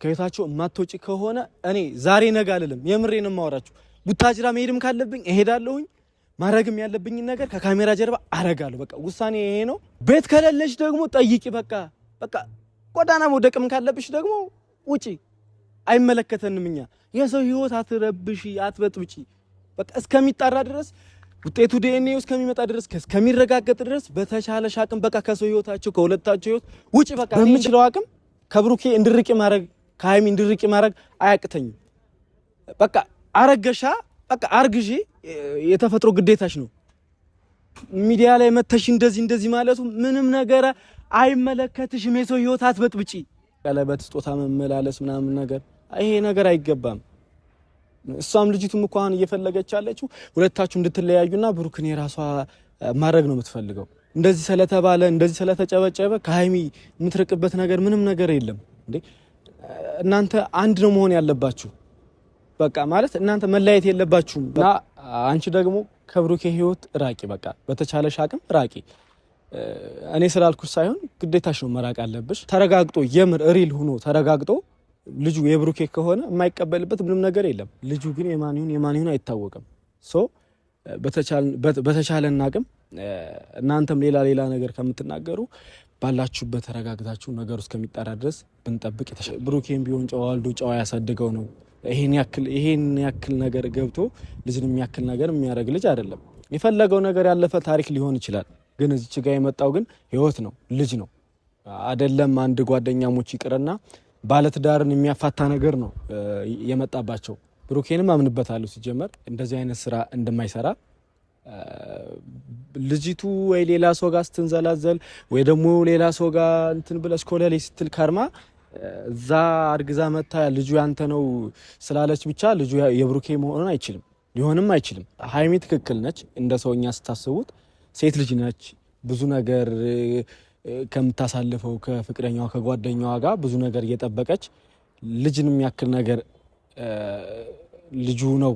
ከቤታቸው ማትወጪ ከሆነ እኔ ዛሬ ነገ አልልም፣ የምሬን ማወራችሁ። ቡታጅራ መሄድም ካለብኝ እሄዳለሁኝ። ማረግም ያለብኝ ነገር ከካሜራ ጀርባ አረጋለሁ። በቃ ውሳኔ ይሄ ነው። ቤት ከሌለሽ ደግሞ ጠይቂ። በቃ ጎዳና መውደቅም ካለብሽ ደግሞ ውጪ። አይመለከተንም። እኛ የሰው ህይወት አትረብሺ፣ አትበጥብጪ። በቃ እስከሚጣራ ድረስ ውጤቱ ዲኤንኤ እስከሚመጣ ድረስ እስከሚረጋገጥ ድረስ በተቻለሽ አቅም በቃ ከሰው ህይወታቸው ከሁለታቸው ህይወት ውጪ። በቃ በምችለው አቅም ከብሩኬ እንድርቂ ማድረግ ከሃይሚ እንድርቂ ማድረግ አያቅተኝም። በቃ አረገሻ በቃ አርግዢ፣ የተፈጥሮ ግዴታሽ ነው። ሚዲያ ላይ መተሽ እንደዚህ ማለቱ ምንም ነገር አይመለከትሽም። የሰው ህይወት አትበጥብጪ። ቀለበት ስጦታ መመላለስ ምናምን ነገር ይሄ ነገር አይገባም። እሷም ልጅቱም እኮ አሁን እየፈለገች ያለችው ሁለታችሁ እንድትለያዩና ብሩክን የራሷ ማድረግ ነው የምትፈልገው። እንደዚህ ስለተባለ እንደዚህ ስለተጨበጨበ ከሃይሚ የምትርቅበት ነገር ምንም ነገር የለም እንዴ። እናንተ አንድ ነው መሆን ያለባችሁ። በቃ ማለት እናንተ መለያየት የለባችሁም። እና አንቺ ደግሞ ከብሩኬ ህይወት ራቂ። በቃ በተቻለሽ አቅም ራቂ። እኔ ስላልኩሽ ሳይሆን ግዴታሽ ነው መራቅ አለብሽ። ተረጋግጦ የምር ሪል ሆኖ ተረጋግጦ ልጁ የብሩኬ ከሆነ የማይቀበልበት ምንም ነገር የለም። ልጁ ግን የማን ይሁን አይታወቅም። ሶ በተቻለን አቅም እናንተም ሌላ ነገር ከምትናገሩ ባላችሁበት ተረጋግታችሁ ነገሩ እስከሚጣራ ድረስ ብንጠብቅ የተሻለ። ብሩኬም ቢሆን ጨዋ ወልዶ ጨዋ ያሳደገው ነው። ይሄን ያክል ነገር ገብቶ ልጅን የሚያክል ነገር የሚያደርግ ልጅ አይደለም። የፈለገው ነገር ያለፈ ታሪክ ሊሆን ይችላል። ግን እዚች ጋር የመጣው ግን ህይወት ነው፣ ልጅ ነው አይደለም። አንድ ጓደኛሞች ይቅርና ባለትዳርን የሚያፋታ ነገር ነው የመጣባቸው። ብሩኬንም አምንበታለሁ ሲጀመር እንደዚህ አይነት ስራ እንደማይሰራ። ልጅቱ ወይ ሌላ ሰው ጋር ስትንዘላዘል ወይ ደግሞ ሌላ ሰው ጋር እንትን ብለሽ ኮለሌ ስትል ከርማ እዛ አርግዛ መታ ልጁ ያንተ ነው ስላለች ብቻ ልጁ የብሩኬ መሆኑን አይችልም፣ ሊሆንም አይችልም። ሃይሚ ትክክል ነች። እንደ ሰውኛ ስታስቡት ሴት ልጅ ነች። ብዙ ነገር ከምታሳልፈው ከፍቅረኛዋ ከጓደኛዋ ጋር ብዙ ነገር እየጠበቀች ልጅን የሚያክል ነገር ልጁ ነው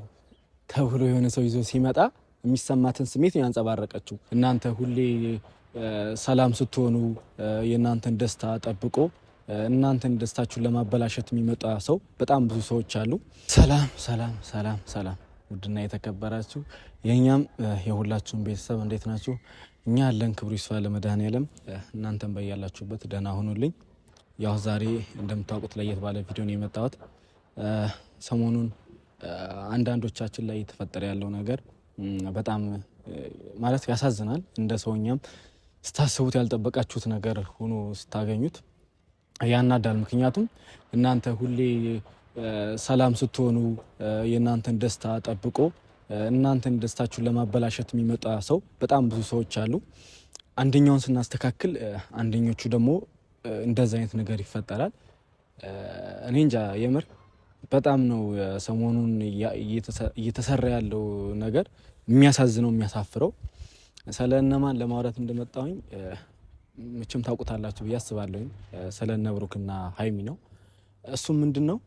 ተብሎ የሆነ ሰው ይዞ ሲመጣ የሚሰማትን ስሜት ነው ያንጸባረቀችው። እናንተ ሁሌ ሰላም ስትሆኑ የእናንተን ደስታ ጠብቆ እናንተን ደስታችሁን ለማበላሸት የሚመጣ ሰው በጣም ብዙ ሰዎች አሉ። ሰላም ውድና የተከበራችሁ የኛም የሁላችሁም ቤተሰብ እንዴት ናችሁ? እኛ ያለን ክብሩ ይስፋ ለመድኃኔዓለም። እናንተም በያላችሁበት ደህና ሁኑልኝ። ያው ዛሬ እንደምታውቁት ለየት ባለ ቪዲዮ ነው የመጣሁት። ሰሞኑን አንዳንዶቻችን ላይ የተፈጠረ ያለው ነገር በጣም ማለት ያሳዝናል። እንደ ሰውኛም ስታስቡት ያልጠበቃችሁት ነገር ሆኖ ስታገኙት ያናዳል። ምክንያቱም እናንተ ሁሌ ሰላም ስትሆኑ የእናንተን ደስታ ጠብቆ እናንተን ደስታችሁን ለማበላሸት የሚመጣ ሰው በጣም ብዙ ሰዎች አሉ። አንደኛውን ስናስተካክል አንደኞቹ ደግሞ እንደዚህ አይነት ነገር ይፈጠራል። እኔ እንጃ የምር በጣም ነው ሰሞኑን እየተሰራ ያለው ነገር የሚያሳዝነው የሚያሳፍረው። ስለነማን ለማውራት እንደመጣሁኝ መቼም ታውቁታላችሁ ብዬ አስባለሁኝ። ስለነ ብሩክና ሃይሚ ነው። እሱም ምንድነው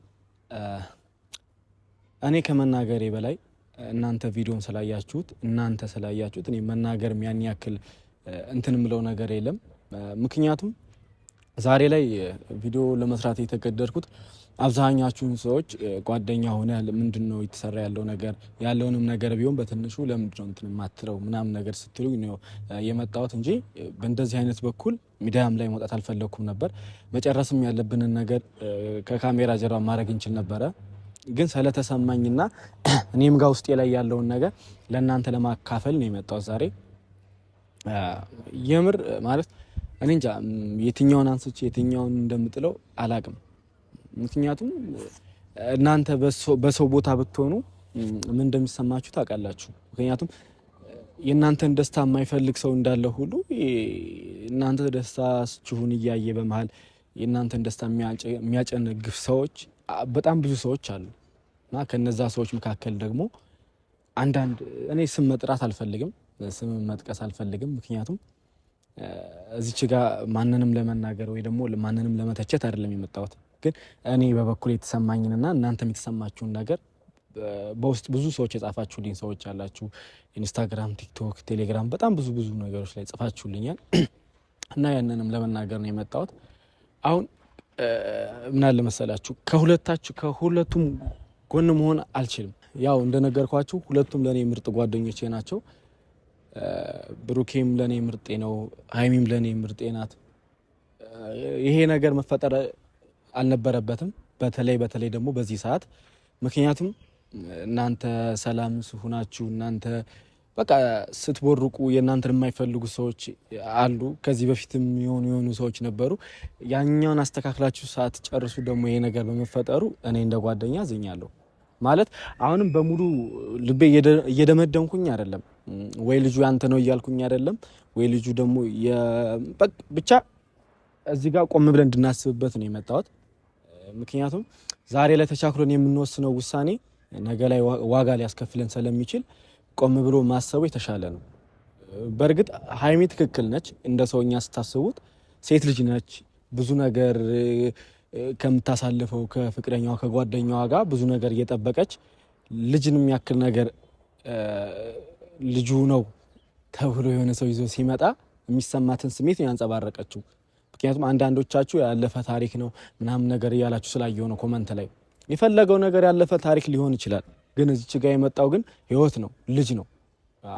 እኔ ከመናገሬ በላይ እናንተ ቪዲዮን ስላያችሁት እኔ መናገር ያን ያክል እንትን ምለው ነገር የለም። ምክንያቱም ዛሬ ላይ ቪዲዮ ለመስራት የተገደድኩት አብዛኛችሁን ሰዎች ጓደኛ ሆነ ምንድነው የተሰራ ያለው ነገር ያለውንም ነገር ቢሆን በትንሹ ለምንድነው እንትን ማትረው ምናምን ነገር ስትሉኝ ነው የመጣሁት እንጂ በእንደዚህ አይነት በኩል ሚዲያም ላይ መውጣት አልፈለኩም ነበር። መጨረስም ያለብንን ነገር ከካሜራ ጀርባ ማድረግ እንችል ነበረ። ግን ስለተሰማኝና እኔም ጋር ውስጤ ላይ ያለውን ነገር ለእናንተ ለማካፈል ነው የመጣሁት ዛሬ። የምር ማለት እኔ እንጃ የትኛውን አንስቼ የትኛውን እንደምጥለው አላቅም። ምክንያቱም እናንተ በሰው ቦታ ብትሆኑ ምን እንደሚሰማችሁ ታውቃላችሁ። ምክንያቱም የእናንተን ደስታ የማይፈልግ ሰው እንዳለ ሁሉ እናንተ ደስታችሁን እያየ በመሃል የእናንተን ደስታ የሚያጨነግፍ ሰዎች በጣም ብዙ ሰዎች አሉ። እና ከነዛ ሰዎች መካከል ደግሞ አንዳንድ እኔ ስም መጥራት አልፈልግም፣ ስም መጥቀስ አልፈልግም። ምክንያቱም እዚች ጋር ማንንም ለመናገር ወይ ደግሞ ማንንም ለመተቸት አይደለም የመጣሁት። ግን እኔ በበኩል የተሰማኝንና እናንተም የተሰማችሁን ነገር በውስጥ ብዙ ሰዎች የጻፋችሁልኝ ሰዎች አላችሁ። ኢንስታግራም፣ ቲክቶክ፣ ቴሌግራም በጣም ብዙ ነገሮች ላይ ጽፋችሁልኛል እና ያንንም ለመናገር ነው የመጣሁት። አሁን ምን አለ መሰላችሁ ከሁለቱም ጎን መሆን አልችልም። ያው እንደነገርኳችሁ ሁለቱም ለኔ ምርጥ ጓደኞቼ ናቸው። ብሩኬም ለኔ ምርጤ ነው፣ ሀይሚም ለኔ ምርጤ ናት። ይሄ ነገር መፈጠር አልነበረበትም፣ በተለይ ደግሞ በዚህ ሰዓት። ምክንያቱም እናንተ ሰላም ሆናችሁ እናንተ በቃ ስትቦርቁ የእናንተን የማይፈልጉ ሰዎች አሉ። ከዚህ በፊትም የሆኑ ሰዎች ነበሩ። ያኛውን አስተካክላችሁ ሰዓት ጨርሱ። ደግሞ ይሄ ነገር በመፈጠሩ እኔ እንደ ጓደኛ አዝኛለሁ። ማለት አሁንም በሙሉ ልቤ እየደመደምኩኝ አይደለም፣ ወይ ልጁ ያንተ ነው እያልኩኝ አይደለም፣ ወይ ልጁ ደግሞ ብቻ እዚህ ጋር ቆም ብለን እንድናስብበት ነው የመጣሁት። ምክንያቱም ዛሬ ላይ ተቻክሎን የምንወስነው ውሳኔ ነገ ላይ ዋጋ ሊያስከፍለን ስለሚችል ቆም ብሎ ማሰቡ የተሻለ ነው። በእርግጥ ሀይሚ ትክክል ነች። እንደ ሰውኛ ስታስቡት ሴት ልጅ ነች። ብዙ ነገር ከምታሳልፈው ከፍቅረኛዋ ከጓደኛዋ ጋር ብዙ ነገር እየጠበቀች ልጅን የሚያክል ነገር ልጁ ነው ተብሎ የሆነ ሰው ይዞ ሲመጣ የሚሰማትን ስሜት ነው ያንጸባረቀችው። ምክንያቱም አንዳንዶቻችሁ ያለፈ ታሪክ ነው ምናምን ነገር እያላችሁ ስላየው ነው ኮመንት ላይ። የፈለገው ነገር ያለፈ ታሪክ ሊሆን ይችላል፣ ግን እዚች ጋር የመጣው ግን ህይወት ነው፣ ልጅ ነው።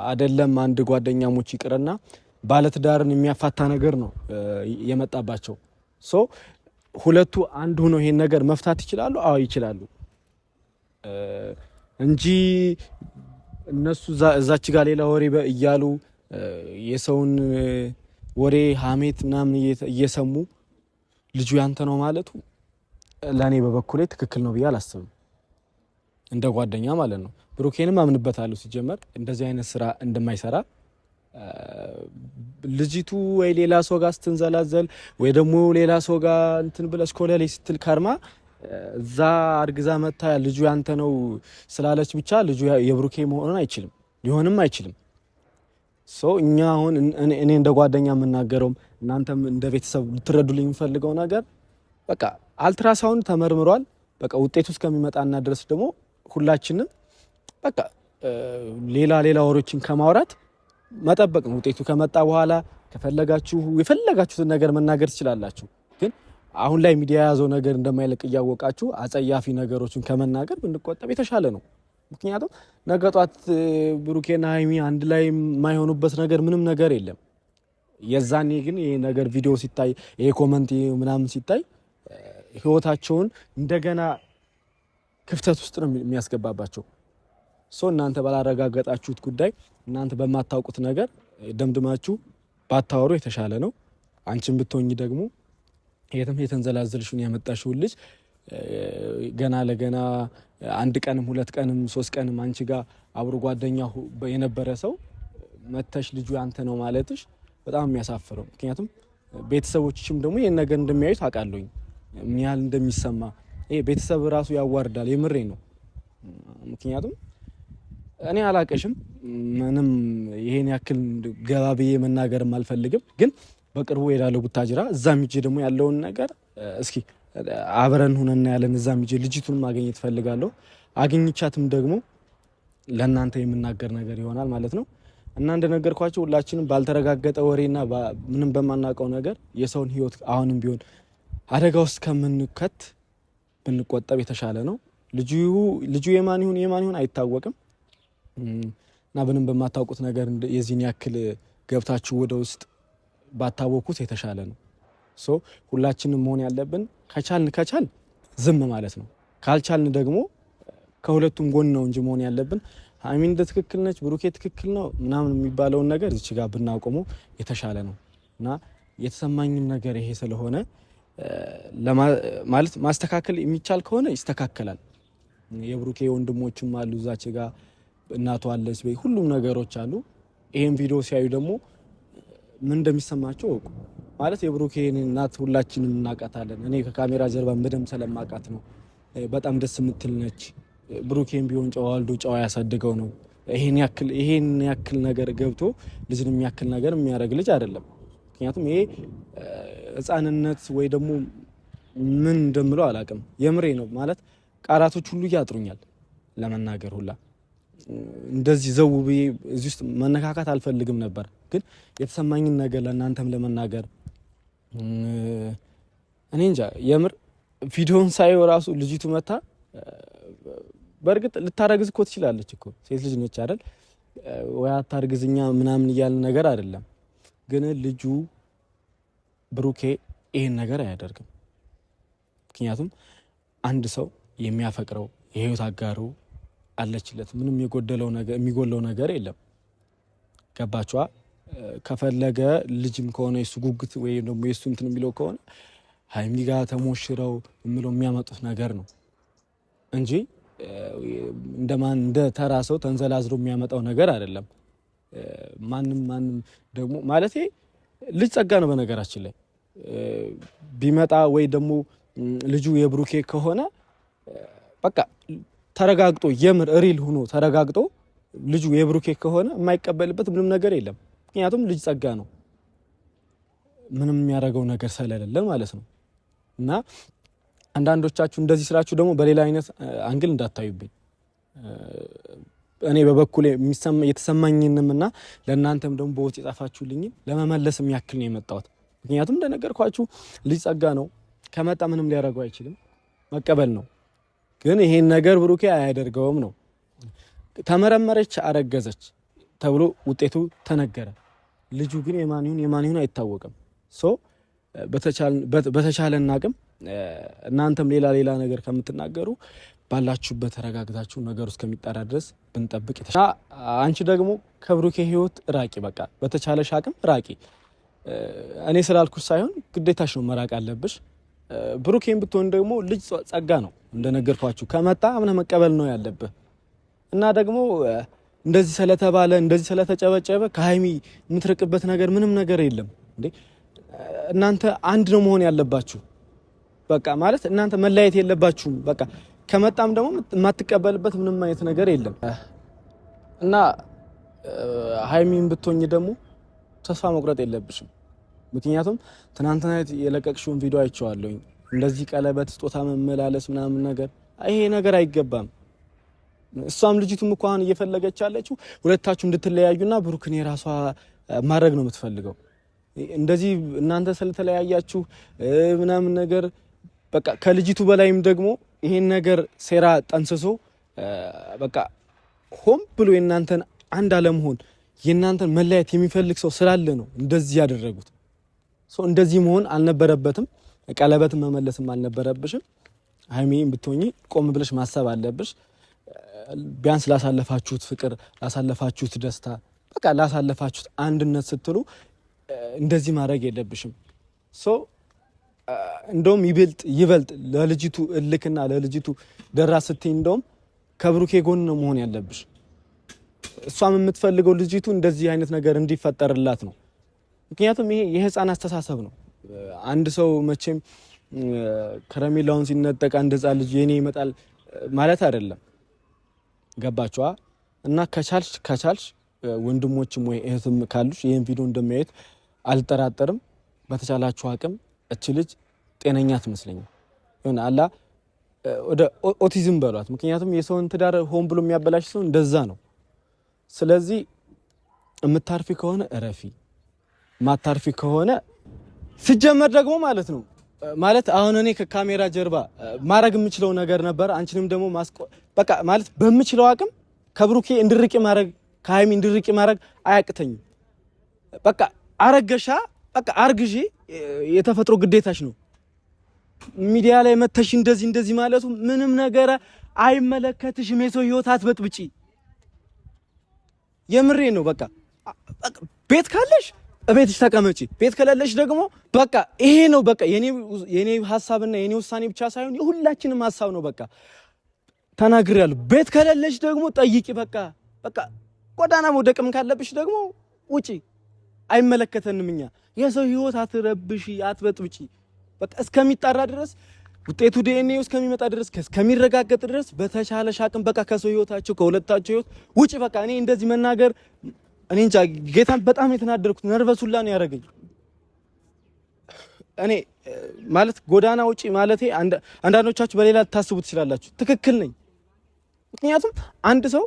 አይደለም አንድ ጓደኛሞች ይቅርና ባለትዳርን የሚያፋታ ነገር ነው የመጣባቸው። ሶ ሁለቱ አንድ ሆነው ይሄን ነገር መፍታት ይችላሉ። አዎ ይችላሉ እንጂ እነሱ እዛች ጋር ሌላ ወሬ እያሉ የሰውን ወሬ ሀሜት ምናምን እየሰሙ ልጁ ያንተ ነው ማለቱ ለኔ በበኩሌ ትክክል ነው ብዬ አላስብም፣ እንደ ጓደኛ ማለት ነው። ብሩኬንም አምንበታለሁ ሲጀመር እንደዚህ አይነት ስራ እንደማይሰራ። ልጅቱ ወይ ሌላ ሰው ጋር ስትንዘላዘል ወይ ደግሞ ሌላ ሰው ጋር እንትን ብለሽ ኮለሌ ስትል ከርማ እዛ አርግዛ መታ ልጁ ያንተ ነው ስላለች ብቻ ልጁ የብሩኬ መሆኑን አይችልም፣ ሊሆንም አይችልም። እኛ አሁን እኔ እንደ ጓደኛ የምናገረውም እናንተም እንደ ቤተሰብ ልትረዱልኝ የምፈልገው ነገር በቃ አልትራሳውንድ ተመርምሯል። በቃ ውጤቱ እስከሚመጣና ድረስ ደግሞ ሁላችንም በቃ ሌላ ወሬዎችን ከማውራት መጠበቅ ነው። ውጤቱ ከመጣ በኋላ ከፈለጋችሁ የፈለጋችሁትን ነገር መናገር ትችላላችሁ። ግን አሁን ላይ ሚዲያ የያዘው ነገር እንደማይለቅ እያወቃችሁ አጸያፊ ነገሮችን ከመናገር ብንቆጠብ የተሻለ ነው። ምክንያቱም ነገ ጧት ብሩኬና ሀይሚ አንድ ላይ የማይሆኑበት ነገር ምንም ነገር የለም። የዛኔ ግን ይሄ ነገር ቪዲዮ ሲታይ ይሄ ኮመንት ምናምን ሲታይ ህይወታቸውን እንደገና ክፍተት ውስጥ ነው የሚያስገባባቸው። እናንተ ባላረጋገጣችሁት ጉዳይ እናንተ በማታውቁት ነገር ደምድማችሁ ባታወሩ የተሻለ ነው። አንቺን ብትሆኚ ደግሞ የተንዘላዘልሽውን ያመጣሽውን ልጅ ገና ለገና አንድ ቀንም ሁለት ቀንም ሶስት ቀንም አንቺ ጋር አብሮ ጓደኛ የነበረ ሰው መተሽ ልጁ ያንተ ነው ማለትሽ በጣም የሚያሳፍረው። ምክንያቱም ቤተሰቦችሽም ደግሞ ይሄን ነገር እንደሚያዩት አውቃለሁኝ ምን ያህል እንደሚሰማ። ይሄ ቤተሰብ ራሱ ያዋርዳል። የምሬ ነው። ምክንያቱም እኔ አላቀሽም ምንም ይሄን ያክል ገባ ብዬ መናገርም አልፈልግም፣ ግን በቅርቡ ሄዳለሁ ቡታጅራ። እዛም ሂጄ ደግሞ ያለውን ነገር እስኪ አብረን ሆነና ያለን እዛም ሂጄ ልጅቱን ማግኘት ፈልጋለሁ። አግኝቻትም ደግሞ ለእናንተ የምናገር ነገር ይሆናል ማለት ነው። እና እንደነገርኳችሁ ሁላችንም ባልተረጋገጠ ወሬና ምንም በማናውቀው ነገር የሰውን ህይወት አሁንም ቢሆን አደጋ ውስጥ ከምንከት ብንቆጠብ የተሻለ ነው። ልጁ የማን ይሁን አይታወቅም እና ምንም በማታውቁት ነገር የዚህን ያክል ገብታችሁ ወደ ውስጥ ባታወቁት የተሻለ ነው። ሁላችንም መሆን ያለብን ከቻልን ዝም ማለት ነው። ካልቻልን ደግሞ ከሁለቱም ጎን ነው እንጂ መሆን ያለብን ሀይሚ እንደ ትክክል ነች ብሩኬ ትክክል ነው ምናምን የሚባለውን ነገር እዚህ ጋር ብናቆመው የተሻለ ነው። እና የተሰማኝም ነገር ይሄ ስለሆነ ማለት ማስተካከል የሚቻል ከሆነ ይስተካከላል። የብሩኬ ወንድሞችም አሉ እዛች ጋር እናቷ አለች፣ ሁሉም ነገሮች አሉ። ይሄን ቪዲዮ ሲያዩ ደግሞ ምን እንደሚሰማቸው ወቁ። ማለት የብሩኬን እናት ሁላችንም እናውቃታለን። እኔ ከካሜራ ጀርባ በደንብ ስለማውቃት ነው። በጣም ደስ የምትል ነች። ብሩኬን ቢሆን ጨዋ ወልዶ ጨዋ ያሳድገው ነው። ይሄን ያክል ነገር ገብቶ ልጅን የሚያክል ነገር የሚያደርግ ልጅ አይደለም። ምክንያቱም ይሄ ህፃንነት ወይ ደግሞ ምን እንደምለው አላውቅም። የምሬ ነው። ማለት ቃላቶች ሁሉ ያጥሩኛል ለመናገር ሁላ። እንደዚህ ዘው ብዬ እዚህ ውስጥ መነካካት አልፈልግም ነበር፣ ግን የተሰማኝን ነገር ለእናንተም ለመናገር እኔ እንጃ የምር ቪዲዮን ሳይው ራሱ ልጅቱ መታ በርግጥ ልታረግዝ እኮ ትችላለች እኮ ሴት ልጅ ነች አይደል ወይ አታርግዝኛ ምናምን እያለ ነገር አይደለም ግን ልጁ ብሩኬ ይሄን ነገር አያደርግም ምክንያቱም አንድ ሰው የሚያፈቅረው የህይወት አጋሩ አለችለት ምንም የሚጎለው ነገር የለም ገባችኋ ከፈለገ ልጅም ከሆነ የሱ ጉጉት ወይ ደግሞ የሱ እንትን የሚለው ከሆነ ሃይሚ ጋር ተሞሽረው የሚያመጡት ነገር ነው እንጂ እንደ ተራ ሰው ተንዘላዝሮ የሚያመጣው ነገር አይደለም ማንም ደግሞ ማለቴ ልጅ ጸጋ ነው በነገራችን ላይ ቢመጣ ወይ ደግሞ ልጁ የብሩኬ ከሆነ በቃ ተረጋግጦ የምር ሪል ሆኖ ተረጋግጦ ልጁ የብሩኬ ከሆነ የማይቀበልበት ምንም ነገር የለም ምክንያቱም ልጅ ጸጋ ነው ምንም የሚያደርገው ነገር ስለሌለ ማለት ነው እና አንዳንዶቻችሁ እንደዚህ ስላችሁ ደግሞ በሌላ አይነት አንግል እንዳታዩብኝ እኔ በበኩሌ የተሰማኝንምና ለእናንተም ደግሞ በውስጥ የጻፋችሁልኝ ለመመለስ የሚያክል ነው የመጣሁት ምክንያቱም እንደነገርኳችሁ ልጅ ጸጋ ነው ከመጣ ምንም ሊያደርገው አይችልም መቀበል ነው ግን ይሄን ነገር ብሩኬ አያደርገውም ነው ተመረመረች አረገዘች ተብሎ ውጤቱ ተነገረ ልጁ ግን የማን ይሁን አይታወቅም ሶ በተቻለና አቅም እናንተም ሌላ ነገር ከምትናገሩ ባላችሁበት ተረጋግታችሁ ነገር ውስጥ ከሚጣራ ድረስ ብንጠብቅ ይተሻል አንቺ ደግሞ ከብሩኬ ህይወት ራቂ በቃ በተቻለሽ አቅም ራቂ እኔ ስላልኩሽ ሳይሆን ግዴታሽ ነው መራቅ አለብሽ ብሩኬን ብትሆን ደግሞ ልጅ ጸጋ ነው እንደነገርኳችሁ ከመጣ አምነህ መቀበል ነው ያለብህ እና ደግሞ እንደዚህ ስለተባለ እንደዚህ ስለተጨበጨበ ከሃይሚ የምትርቅበት ነገር ምንም ነገር የለም እንዴ እናንተ አንድ ነው መሆን ያለባችሁ በቃ ማለት እናንተ መለያየት የለባችሁም በቃ ከመጣም ደግሞ የማትቀበልበት ምንም አይነት ነገር የለም እና ሃይሚን ብትሆኝ ደግሞ ተስፋ መቁረጥ የለብሽም ምክንያቱም ትናንትና የለቀቅሽውን ቪዲዮ አይቼዋለሁ እንደዚህ ቀለበት ስጦታ መመላለስ ምናምን ነገር ይሄ ነገር አይገባም እሷም ልጅቱም እኮ አሁን እየፈለገች ያለችው ሁለታችሁ እንድትለያዩና ብሩክን የራሷ ማድረግ ነው የምትፈልገው እንደዚህ እናንተ ስለተለያያችሁ ምናምን ነገር በቃ ከልጅቱ በላይም ደግሞ ይሄን ነገር ሴራ ጠንስሶ በቃ ሆም ብሎ የእናንተን አንድ አለመሆን የእናንተን መለያየት የሚፈልግ ሰው ስላለ ነው እንደዚህ ያደረጉት ሰው እንደዚህ መሆን አልነበረበትም ቀለበትን መመለስም አልነበረብሽም ሃይሚን ብትሆኚ ቆም ብለሽ ማሰብ አለብሽ ቢያንስ ላሳለፋችሁት ፍቅር ላሳለፋችሁት ደስታ በቃ ላሳለፋችሁት አንድነት ስትሉ እንደዚህ ማድረግ የለብሽም ሶ እንደውም ይበልጥ ለልጅቱ እልክና ለልጅቱ ደራ ስትይ እንደውም ከብሩኬ ጎን ነው መሆን ያለብሽ እሷም የምትፈልገው ልጅቱ እንደዚህ አይነት ነገር እንዲፈጠርላት ነው ምክንያቱም ይሄ የህፃን አስተሳሰብ ነው አንድ ሰው መቼም ከረሜላውን ሲነጠቅ አንድ ህፃን ልጅ የኔ ይመጣል ማለት አይደለም ገባችኋ እና ከቻልሽ ወንድሞችም ወይ እህትም ካሉሽ ይሄን ቪዲዮ እንደማየት አልጠራጠርም በተቻላችሁ አቅም እቺ ልጅ ጤነኛ ትመስለኛል እና አላ ወደ ኦቲዝም በሏት ምክንያቱም የሰውን ትዳር ሆን ብሎ የሚያበላሽ ሰው እንደዛ ነው ስለዚህ የምታርፊ ከሆነ እረፊ ማታርፊ ከሆነ ሲጀመር ደግሞ ማለት አሁን እኔ ከካሜራ ጀርባ ማድረግ የምችለው ነገር ነበር አንቺንም ደግሞ በቃ ማለት በምችለው አቅም ከብሩኬ እንድርቂ ማድረግ ከሃይሚ እንድርቂ ማድረግ አያቅተኝም በቃ አረገሻ በቃ አርግዢ የተፈጥሮ ግዴታሽ ነው ሚዲያ ላይ መተሽ እንደዚህ ማለቱ ምንም ነገር አይመለከትሽም የሰው ህይወት አትበጥብጪ የምሬ ነው በቃ ቤት ካለሽ እቤትሽ ተቀመጪ ቤት ከሌለሽ ደግሞ በቃ ይሄ ነው በቃ የኔ ሐሳብና የኔ ውሳኔ ብቻ ሳይሆን የሁላችንም ሐሳብ ነው በቃ ተናግሬያለሁ ቤት ከሌለሽ ደግሞ ጠይቂ በቃ ጎዳና መውደቅም ካለብሽ ደግሞ ውጪ አይመለከተንም እኛ የሰው ህይወት አትረብሺ አትበጥብጪ በቃ እስከሚጣራ ድረስ ውጤቱ ዲኤንኤ እስከሚመጣ ድረስ እስከሚረጋገጥ ድረስ በተቻለሽ አቅም በቃ ከሰው ህይወታችሁ ከሁለታችሁ ህይወት ውጪ በቃ እኔ እንደዚህ መናገር እኔ እንጃ ጌታን በጣም የተናደርኩት ነርቨስ ሁላ ነው ያደረገኝ እኔ ማለት ጎዳና ውጪ ማለቴ አንዳንዶቻችሁ በሌላ ታስቡት ትችላላችሁ ትክክል ነኝ ምክንያቱም አንድ ሰው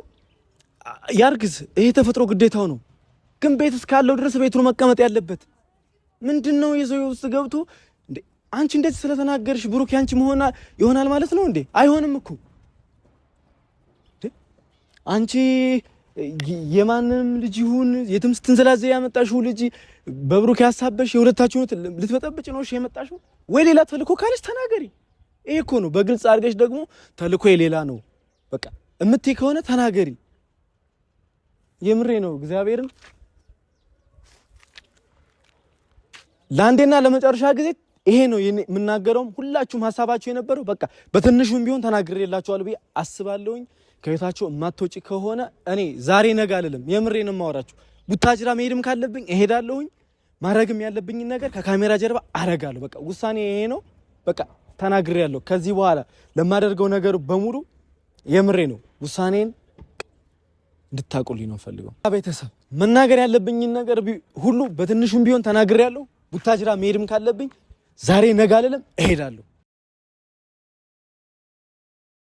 ያርግዝ ይሄ ተፈጥሮ ግዴታው ነው ግን ቤት እስካለው ድረስ ቤቱ ነው መቀመጥ ያለበት ምንድነው የሰው ውስጥ ገብቶ አንቺ እንደዚህ ስለተናገርሽ ብሩክ ያንቺ መሆን ይሆናል ማለት ነው እንዴ? አይሆንም እኮ አንቺ የማንም ልጅ ይሁን የትም ስትንዘላዘ ያመጣሽው ልጅ በብሩክ ያሳበሽ የሁለታችሁን ልትበጠብጭ ነው የመጣሽው ወይ ሌላ ተልኮ ካለሽ ተናገሪ። ይሄ እኮ ነው በግልጽ አድርገሽ ደግሞ ተልኮ የሌላ ነው በቃ እምትይ ከሆነ ተናገሪ። የምሬ ነው እግዚአብሔርን ለአንዴና ለመጨረሻ ጊዜ ይሄ ነው የምናገረው። ሁላችሁም ሐሳባችሁ የነበረው በቃ በትንሹም ቢሆን ተናግሬላችኋለሁ ብዬ አስባለሁኝ። ከቤታቸው የማትወጪ ከሆነ እኔ ዛሬ ነገ አልልም። የምሬን ማወራችሁ ቡታጅራ መሄድም ካለብኝ እሄዳለሁኝ። ማድረግም ያለብኝ ነገር ከካሜራ ጀርባ አረጋለሁ። በቃ ውሳኔ ይሄ ነው። በቃ ተናግሬያለሁ። ከዚህ በኋላ ለማደርገው ነገር በሙሉ የምሬ ነው ውሳኔን እንድታቁልኝ ነው ፈልገው። ቤተሰብ መናገር ያለብኝ ነገር ሁሉ በትንሹም ቢሆን ተናግሬያለሁ። ቡታጅራ መሄድም ካለብኝ ዛሬ ነገ አልልም፣ እሄዳለሁ።